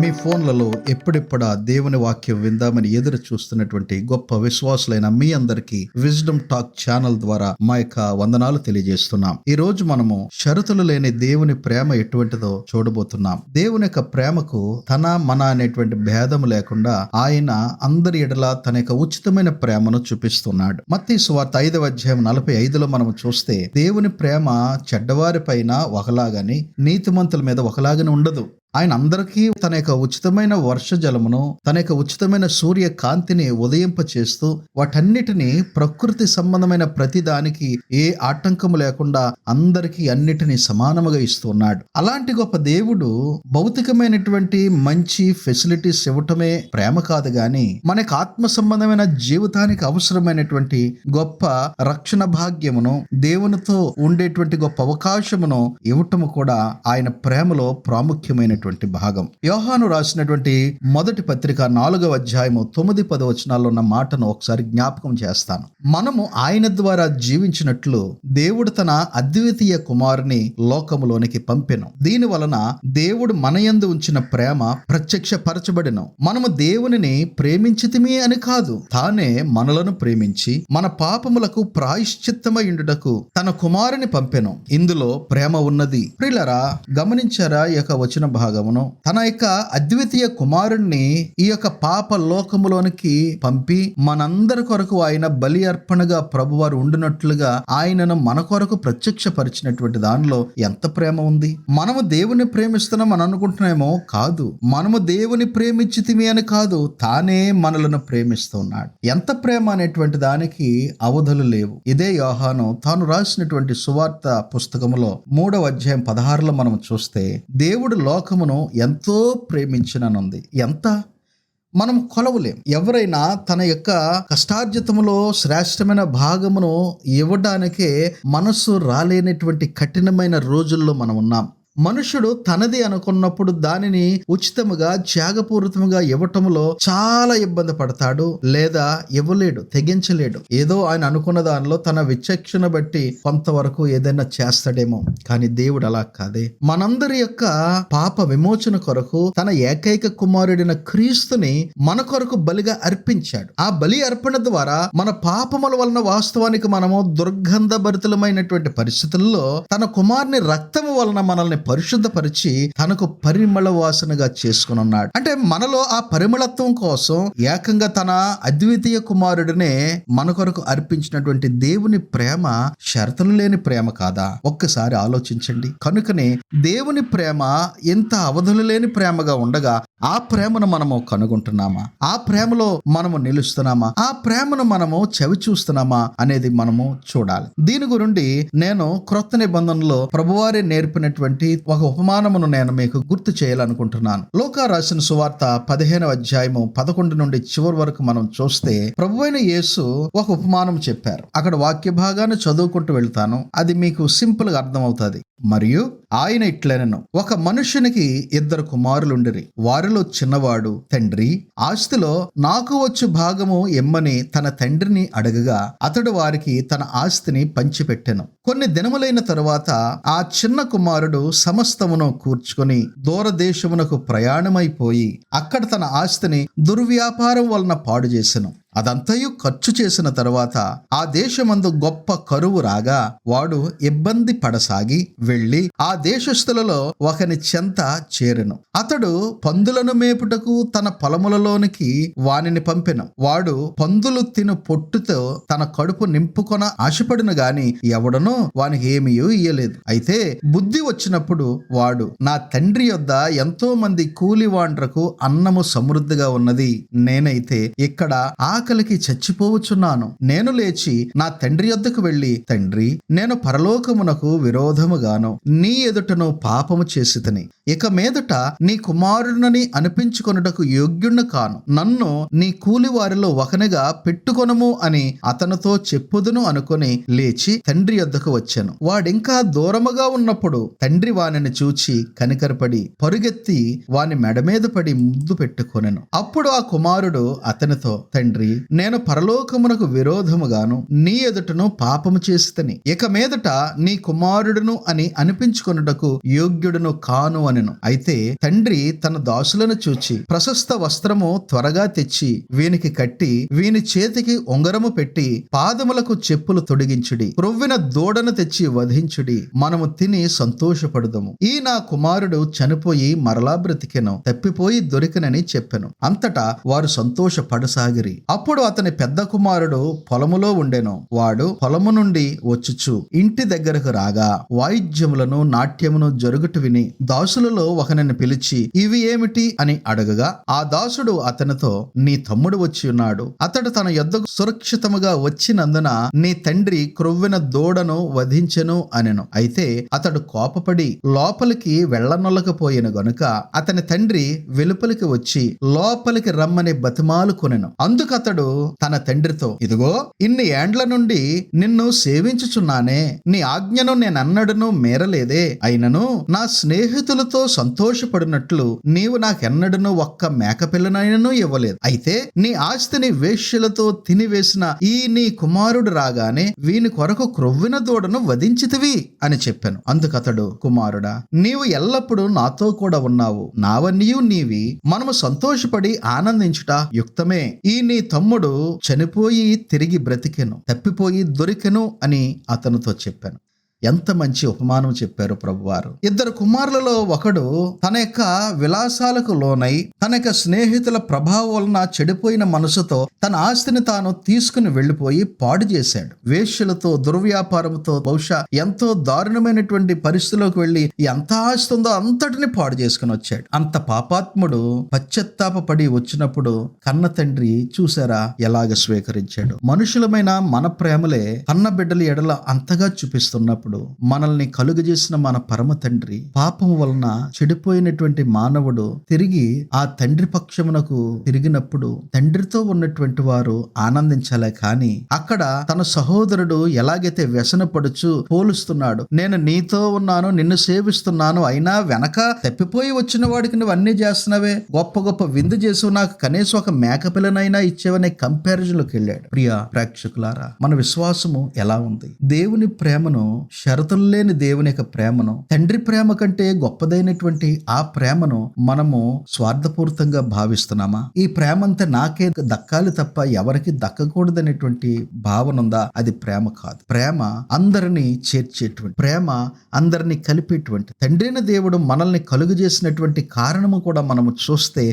మీ ఫోన్లలో ఎప్పుడెప్పుడా దేవుని వాక్యం విందామని ఎదురు చూస్తున్నటువంటి గొప్ప విశ్వాసులైన మీ అందరికీ విజ్డమ్ టాక్ ఛానల్ ద్వారా మా యొక్క వందనాలు తెలియజేస్తున్నాం. ఈ రోజు మనము షరతులు లేని దేవుని ప్రేమ ఎటువంటిదో చూడబోతున్నాం. దేవుని యొక్క ప్రేమకు తన మన అనేటువంటి భేదము లేకుండా ఆయన అందరి ఎడల తన యొక్క ఉచితమైన ప్రేమను చూపిస్తున్నాడు. మత్తయి సువార్త 5వ అధ్యాయం 45లో మనము చూస్తే దేవుని ప్రేమ చెడ్డవారి పైన ఒకలాగాని నీతిమంతుల మీద ఒకలాగాని ఉండదు. ఆయన అందరికీ తన యొక్క ఉచితమైన వర్ష జలమును, తన యొక్క ఉచితమైన సూర్య కాంతిని ఉదయింప చేస్తూ వాటన్నిటినీ ప్రకృతి సంబంధమైన ప్రతి దానికి ఏ ఆటంకము లేకుండా అందరికీ అన్నిటినీ సమానముగా ఇస్తున్నాడు. అలాంటి గొప్ప దేవుడు భౌతికమైనటువంటి మంచి ఫెసిలిటీస్ ఇవ్వటమే ప్రేమ కాదు గాని మనకు ఆత్మ సంబంధమైన జీవితానికి అవసరమైనటువంటి గొప్ప రక్షణ భాగ్యమును, దేవునితో ఉండేటువంటి గొప్ప అవకాశమును ఇవ్వటము కూడా ఆయన ప్రేమలో ప్రాముఖ్యమైన భాగం. యోహాను రాసినటువంటి మొదటి పత్రిక 4వ అధ్యాయము 9-10 వచనాల్లో ఉన్న మాటను ఒకసారి జ్ఞాపకం చేస్తాను. మనము ఆయన ద్వారా జీవించినట్లు దేవుడు తన అద్వితీయ కుమారుని లోకములోనికి పంపెను. దీని వలన దేవుడు మన యందు ఉంచిన ప్రేమ ప్రత్యక్షపరచబడెను. మనము దేవునిని ప్రేమించితిమి అని కాదు, తానే మనలను ప్రేమించి మన పాపములకు ప్రాయశ్చిత్తమయుండుటకు తన కుమారుని పంపెను. ఇందులో ప్రేమ ఉన్నది. ప్రియులారా, గమనించారా? ఈ యొక్క వచన భాగమును తన యొక్క అద్వితీయ కుమారుణ్ణి ఈ యొక్క పాప లోకములోనికి పంపి మనందరి కొరకు ఆయన బలి అర్పణగా ప్రభువారు ఉండినట్లుగా ఆయనను మన కొరకు ప్రత్యక్షపరిచినటువంటి దానిలో ఎంత ప్రేమ ఉంది. మనము దేవుని ప్రేమిస్తున్నాం అని అనుకుంటున్నామో కాదు, మనము దేవుని ప్రేమించితిమి అని కాదు, తానే మనలను ప్రేమిస్తున్నాడు. ఎంత ప్రేమ అనేటువంటి దానికి అవధులు లేవు. ఇదే యోహాను తాను రాసినటువంటి సువార్త పుస్తకములో 3వ అధ్యాయం 16లో మనం చూస్తే దేవుడు లోకమును ఎంతో ప్రేమించిననుంది. ఎంత మనం కొలవలేం. ఎవరైనా తన యొక్క కష్టార్జితములో శ్రేష్టమైన భాగమును ఇవ్వడానికే మనసు రాలేనటువంటి కఠినమైన రోజుల్లో మనం ఉన్నాం. మనుషుడు తనది అనుకున్నప్పుడు దానిని ఉచితముగా త్యాగపూరితముగా ఇవ్వటంలో చాలా ఇబ్బంది పడతాడు, లేదా ఇవ్వలేడు, తెగించలేడు. ఏదో ఆయన అనుకున్న దానిలో తన విచక్షణ బట్టి కొంతవరకు ఏదైనా చేస్తాడేమో. కానీ దేవుడు అలా కాదే. మనందరి యొక్క పాప విమోచన కొరకు తన ఏకైక కుమారుడైన క్రీస్తుని మన కొరకు బలిగా అర్పించాడు. ఆ బలి అర్పణ ద్వారా మన పాపముల వలన వాస్తవానికి మనము దుర్గంధభరితమైనటువంటి పరిస్థితుల్లో తన కుమారుని రక్తము వలన మనల్ని పరిశుద్ధపరిచి తనకు పరిమళ వాసనగా చేసుకుని ఉన్నాడు. అంటే మనలో ఆ పరిమళత్వం కోసం ఏకంగా తన అద్వితీయ కుమారుడినే మన కొరకు అర్పించినటువంటి దేవుని ప్రేమ షరతులు లేని ప్రేమ కాదా? ఒక్కసారి ఆలోచించండి. కనుకనే దేవుని ప్రేమ ఎంత అవధులు లేని ప్రేమగా ఉండగా ఆ ప్రేమను మనము కనుగొంటున్నామా? ఆ ప్రేమలో మనము నిలుస్తున్నామా? ఆ ప్రేమను మనము చవి చూస్తున్నామా అనేది మనము చూడాలి. దీని గురించి నేను క్రొత్త నిబంధనలో ప్రభువారే నేర్పినటువంటి ఒక ఉపమానమును నేను మీకు గుర్తు చేయాలనుకుంటున్నాను. లూకా రాసిన సువార్త 15వ అధ్యాయము 11 నుండి చివరి వరకు మనం చూస్తే ప్రభువైన యేసు ఒక ఉపమానం చెప్పారు. అక్కడ వాక్య భాగాన్ని చదువుకుంటూ వెళ్తాను, అది మీకు సింపుల్ గా అర్థమవుతుంది. మరియు ఆయన ఇట్లనెను, ఒక మనుషునికి 2 కుమారులుండిరి. వారిలో చిన్నవాడు, తండ్రి, ఆస్తిలో నాకు వచ్చు భాగము ఎమ్మని తన తండ్రిని అడగగా అతడు వారికి తన ఆస్తిని పంచిపెట్టెను. కొన్ని దినములైన తరువాత ఆ చిన్న కుమారుడు సమస్తమును కూర్చుకొని దూరదేశమునకు ప్రయాణమైపోయి అక్కడ తన ఆస్తిని దుర్వ్యాపారం వలన పాడు చేసెను. అదంతయు ఖర్చు చేసిన తరువాత ఆ దేశమందు గొప్ప కరువు రాగా వాడు ఇబ్బంది పడసాగి వెళ్లి ఆ దేశస్థులలో ఒకని చెంత చేరెను. అతడు పందులను మేపుటకు తన పొలములలోనికి వానిని పంపెను. వాడు పందులు తిను పొట్టుతో తన కడుపు నింపుకొన ఆశపడిన గాని ఎవడనో వానికి ఏమీ ఇయ్యలేదు. అయితే బుద్ధి వచ్చినప్పుడు వాడు, నా తండ్రి యొద్ద ఎంతో మంది కూలివాండ్రకు అన్నము సమృద్ధిగా ఉన్నది, నేనైతే ఇక్కడ ఆకలికి చచ్చిపోవచ్చున్నాను. నేను లేచి నా తండ్రి యొద్దకు వెళ్ళి, తండ్రి, నేను పరలోకమునకు విరోధముగాను నీ ఎదుటను పాపము చేసితిని. ఇక మీదట నీ కుమారుడిని అనిపించుకొనుటకు యోగ్యుణ్ణి కాను. నన్ను నీ కూలి వారిలో ఒకనిగా పెట్టుకొనము అని అతనితో చెప్పుదును అనుకుని లేచి తండ్రి యొద్దకు వచ్చాను. వాడింకా దూరముగా ఉన్నప్పుడు తండ్రి వానిని చూచి కనికరపడి పరుగెత్తి వాని మెడ మీద పడి ముద్దు పెట్టుకొనెను. అప్పుడు ఆ కుమారుడు అతనితో, తండ్రి, తండ్రి, నేను పరలోకమునకు విరోధముగాను నీ ఎదుటను పాపము చేసితిని. ఇక మీదట నీ కుమారుడును అని అనిపించుకొనుటకు యోగ్యుడును కాను అనెను. అయితే తండ్రి తన దాసులను చూచి, ప్రశస్త వస్త్రము త్వరగా తెచ్చి వీనికి కట్టి వీని చేతికి ఉంగరము పెట్టి పాదములకు చెప్పులు తొడిగించుడి, క్రొవ్విన దూడను తెచ్చి వధించుడి, మనము తిని సంతోషపడుదము. ఈ నా కుమారుడు చనిపోయి మరలా బ్రతికెను, తప్పిపోయి దొరికినని చెప్పెను. అంతటా వారు సంతోషపడసాగిరి. అప్పుడు అతని పెద్ద కుమారుడు పొలములో ఉండెను. వాడు పొలము నుండి వచ్చుచు ఇంటి దగ్గరకు రాగా వాయిద్యములను నాట్యమును జరుగుట విని దాసులలో ఒకనిని పిలిచి, ఇవి ఏమిటి అని అడగగా, ఆ దాసుడు అతనితో, నీ తమ్ముడు వచ్చి ఉన్నాడు, అతడు తన యొద్దకు సురక్షితముగా వచ్చినందున నీ తండ్రి క్రొవ్విన దూడను వధించెను అనెను. అయితే అతడు కోపపడి లోపలికి వెళ్ళనొల్లకపోయిన గనుక అతని తండ్రి వెలుపలికి వచ్చి లోపలికి రమ్మని బతిమాలు కొనెను. అందుకతడు తన తండ్రితో, ఇదిగో ఇన్ని ఏండ్ల నుండి నిన్ను సేవించుచున్నానే, నీ ఆజ్ఞను నేనన్నడను మేరలేదే. అయినను నా స్నేహితులతో సంతోషపడినట్లు నీవు నాకెన్నడను ఒక్క మేకపిల్లనైనను ఇవ్వలేదు. అయితే నీ ఆస్తిని వేశ్యలతో తినివేసిన ఈ నీ కుమారుడు రాగానే వీని కొరకు క్రొవ్విన దూడను వధించితివి అని చెప్పాను. అందుకతడు, కుమారుడా, నీవు ఎల్లప్పుడూ నాతో కూడా ఉన్నావు, నావన్నీయు నీవి, మనము సంతోషపడి ఆనందించుట యుక్తమే. ఈ నీ తమ్ముడు చనిపోయి తిరిగి బ్రతికెను, తప్పిపోయి దొరికెను అని అతనితో చెప్పాను. ఎంత మంచి ఉపమానం చెప్పారు ప్రభువారు. ఇద్దరు కుమారులలో ఒకడు తన యొక్క విలాసాలకు లోనై తన యొక్క స్నేహితుల ప్రభావం వలన చెడిపోయిన మనసుతో తన ఆస్తిని తాను తీసుకుని వెళ్లిపోయి పాడు చేశాడు. వేశ్యలతో, దుర్వ్యాపారంతో, బహుశా ఎంతో దారుణమైనటువంటి పరిస్థితిలోకి వెళ్లి ఎంత ఆస్తి ఉందో అంతటిని పాడు చేసుకుని వచ్చాడు. అంత పాపాత్ముడు పశ్చాత్తాపడి వచ్చినప్పుడు కన్న తండ్రి చూసారా ఎలాగ స్వీకరించాడు. మనుషులమైన మన ప్రేమలే కన్న బిడ్డల ఎడల అంతగా చూపిస్తున్నప్పుడు మనల్ని కలుగజేసిన మన పరమ తండ్రి పాపం వలన చెడిపోయినటువంటి మానవుడు తిరిగి ఆ తండ్రి పక్షమునకు తిరిగినప్పుడు తండ్రితో ఉన్నటువంటి వారు ఆనందించాలే కానీ అక్కడ తన సహోదరుడు ఎలాగైతే వ్యసనపడుచు పోలుస్తున్నాడు, నేను నీతో ఉన్నాను, నిన్ను సేవిస్తున్నాను, అయినా వెనక తప్పిపోయి వచ్చిన వాడికి నువ్వు అన్ని చేస్తున్నావే, గొప్ప గొప్ప విందు చేసి నాకు కనీసం ఒక మేకపిల్లనైనా ఇచ్చేవనే కంపారిజన్లోకి వెళ్ళాడు. ప్రియ ప్రేక్షకులారా, మన విశ్వాసము ఎలా ఉంది? దేవుని ప్రేమను, షరతులు లేని దేవుని యొక్క ప్రేమను, తండ్రి ప్రేమ కంటే గొప్పదైనటువంటి ఆ ప్రేమను మనము స్వార్థపూరితంగా భావిస్తున్నామా? ఈ ప్రేమ అంతా నాకే దక్కాలి తప్ప ఎవరికి దక్కకూడదనేటువంటి భావన ఉందా? అది ప్రేమ కాదు. ప్రేమ అందరినీ చేర్చేటువంటి ప్రేమ, అందరినీ కలిపేటువంటి తండ్రిన దేవుడు మనల్ని కలుగు చేసినటువంటి కారణము కూడా మనము చూస్తే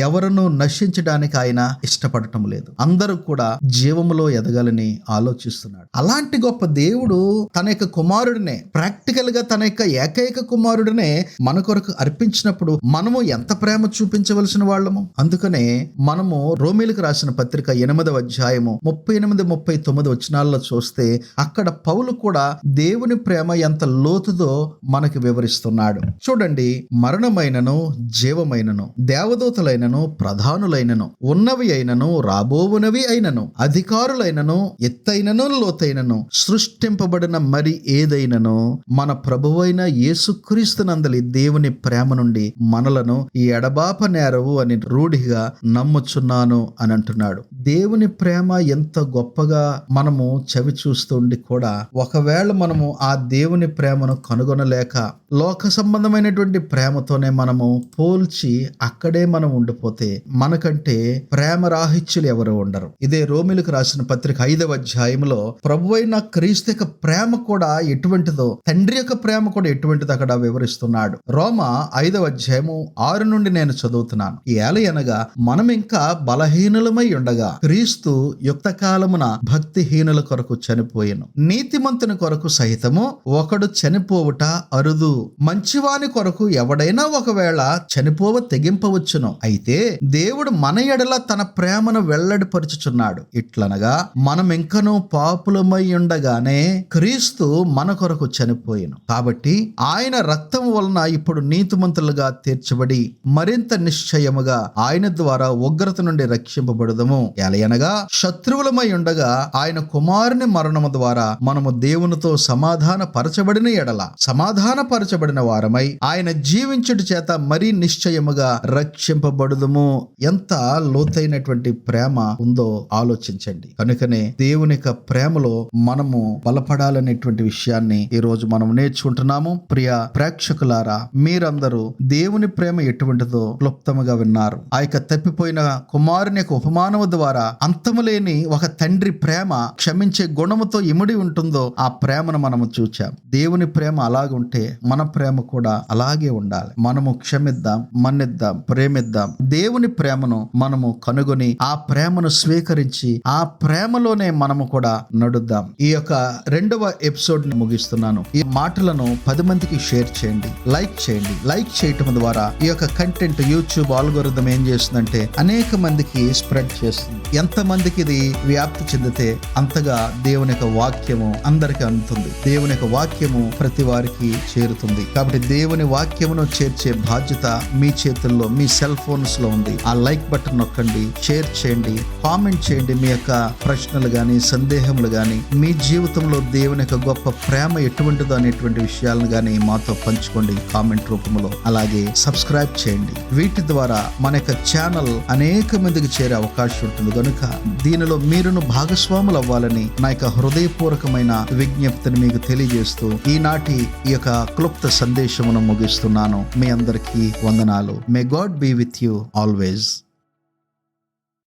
ఎవరినూ నశించడానికి ఆయన ఇష్టపడటం లేదు. అందరూ కూడా జీవములో ఎదగాలని ఆలోచిస్తున్నాడు. అలాంటి గొప్ప దేవుడు తన యొక్క కుమారుడినే, ప్రాక్టికల్ గా తన యొక్క ఏకైక కుమారుడినే మన కొరకు అర్పించినప్పుడు మనము ఎంత ప్రేమ చూపించవలసిన వాళ్ళము. అందుకనే మనము రోమీలకు రాసిన పత్రిక 8వ అధ్యాయము 38-39 వచనాల్లో చూస్తే అక్కడ పౌలు కూడా దేవుని ప్రేమ ఎంత లోతుదో మనకి వివరిస్తున్నాడు. చూడండి, మరణమైనను జీవమైనను, దేవదూతలైనను ప్రధానులైనను, ఉన్నవి అయినను రాబోవునవి అయినను, అధికారులైనను ఎత్తైనను లోతైనను, సృష్టింపబడిన మరి ఏదైనను మన ప్రభువైన యేసుక్రీస్తునందలి దేవుని ప్రేమ నుండి మనలను ఎడబాప నేరవు అని రూఢిగా నమ్ముచున్నాను అని అంటున్నాడు. దేవుని ప్రేమ ఎంత గొప్పగా మనము చవి చూస్తుండి కూడా ఒకవేళ మనము ఆ దేవుని ప్రేమను కనుగొనలేక లోక సంబంధమైనటువంటి ప్రేమతోనే మనము పోల్చి అక్కడే మనం ఉండిపోతే మనకంటే ప్రేమ రాహిత్యులు ఎవరు ఉండరు. ఇదే రోమిలకు రాసిన పత్రిక 5వ అధ్యాయంలో ప్రభువైన క్రీస్తు యొక్క ప్రేమ కూడా ఎటువంటిదో, తండ్రి యొక్క ప్రేమ కూడా ఎటువంటిదో అక్కడ వివరిస్తున్నాడు. రోమ 5వ అధ్యాయము 6 నుండి నేను చదువుతున్నాను. ఏలయనగా మనం ఇంకా బలహీనులమై ఉండగా క్రీస్తు యుక్త కాలమున భక్తిహీనుల కొరకు చనిపోయెను. నీతిమంతుని కొరకు సహితము ఒకడు చనిపోవుట అరుదు. మంచివాని కొరకు ఎవడైనా ఒకవేళ చనిపోవ తెగింపవచ్చును. అయితే దేవుడు మన ఎడల తన ప్రేమను వెల్లడిపరుచుచున్నాడు. ఇట్లనగా మనం ఇంకనూ పాపులమై ఉండగానే క్రీస్తు మన మన కొరకు చనిపోయెను. కాబట్టి ఆయన రక్తం వలన ఇప్పుడు నీతిమంతులుగా తీర్చబడి మరింత నిశ్చయముగా ఆయన ద్వారా ఉగ్రత నుండి రక్షింపబడుదము. ఎలయనగా శత్రువులమై ఉండగా ఆయన కుమారుని మరణము ద్వారా మనము దేవునితో సమాధాన పరచబడిన ఎడల సమాధాన పరచబడిన వారమై ఆయన జీవించుట చేత మరీ నిశ్చయముగా రక్షింపబడుదుము. ఎంత లోతైనటువంటి ప్రేమ ఉందో ఆలోచించండి. కనుకనే దేవుని యొక్క ప్రేమలో మనము బలపడాలనేటువంటి విషయాన్ని ఈ రోజు మనం నేర్చుకుంటున్నాము. ప్రియ ప్రేక్షకులారా, మీరందరూ దేవుని ప్రేమ ఎటువంటిదో క్లుప్తముగా విన్నారు. ఆ యొక్క తప్పిపోయిన కుమారుని యొక్క ఉపమానము ద్వారా అంతములేని ఒక తండ్రి ప్రేమ క్షమించే గుణముతో ఇమిడి ఉంటుందో ఆ ప్రేమను మనము చూచాం. దేవుని ప్రేమ అలాగుంటే మన ప్రేమ కూడా అలాగే ఉండాలి. మనము క్షమిద్దాం, మన్నిద్దాం, ప్రేమిద్దాం. దేవుని ప్రేమను మనము కనుగొని ఆ ప్రేమను స్వీకరించి ఆ ప్రేమలోనే మనము కూడా నడుద్దాం. ఈ యొక్క 2వ ఎపిసోడ్ ని ముగిస్తున్నాను. ఈ మాటలను 10 మందికి షేర్ చేయండి, లైక్ చేయండి. లైక్ చేయటం ద్వారా ఈ యొక్క కంటెంట్ యూట్యూబ్ ఆల్గోరిథం ఏం చేస్తుందంటే అనేక మందికి స్ప్రెడ్ చేస్తుంది. ఎంత మందికి ఇది వ్యాప్తి చెందితే అంతగా దేవుని యొక్క వాక్యము అందరికి అందుతుంది. దేవుని యొక్క వాక్యము ప్రతి వారికి చేరుతుంది. కాబట్టి దేవుని వాక్యమును చేర్చే బాధ్యత మీ చేతుల్లో, మీ సెల్ ఫోన్స్ లో ఉంది. ఆ లైక్ బటన్ నొక్కండి, షేర్ చేయండి, కామెంట్ చేయండి. మీ యొక్క ప్రశ్నలు గాని, సందేహములు గాని, మీ జీవితంలో దేవుని యొక్క గొప్ప ప్రేమ ఎటువంటిదో అనేటువంటి విషయాలను గాని మాతో పంచుకోండి కామెంట్ రూపంలో. అలాగే సబ్స్క్రైబ్ చేయండి. వీటి ద్వారా మన యొక్క ఛానల్ అనేక మందికి చేరే అవకాశం ఉంటుంది. కనుక దీనిలో మీరును భాగస్వాములు అవ్వాలని నా యొక్క హృదయపూర్వకమైన విజ్ఞప్తిని మీకు తెలియజేస్తూ ఈనాటి ఈ యొక్క క్లుప్త సందేశమును ముగిస్తున్నాను. మీ అందరికీ వందనాలు. May God be with you always.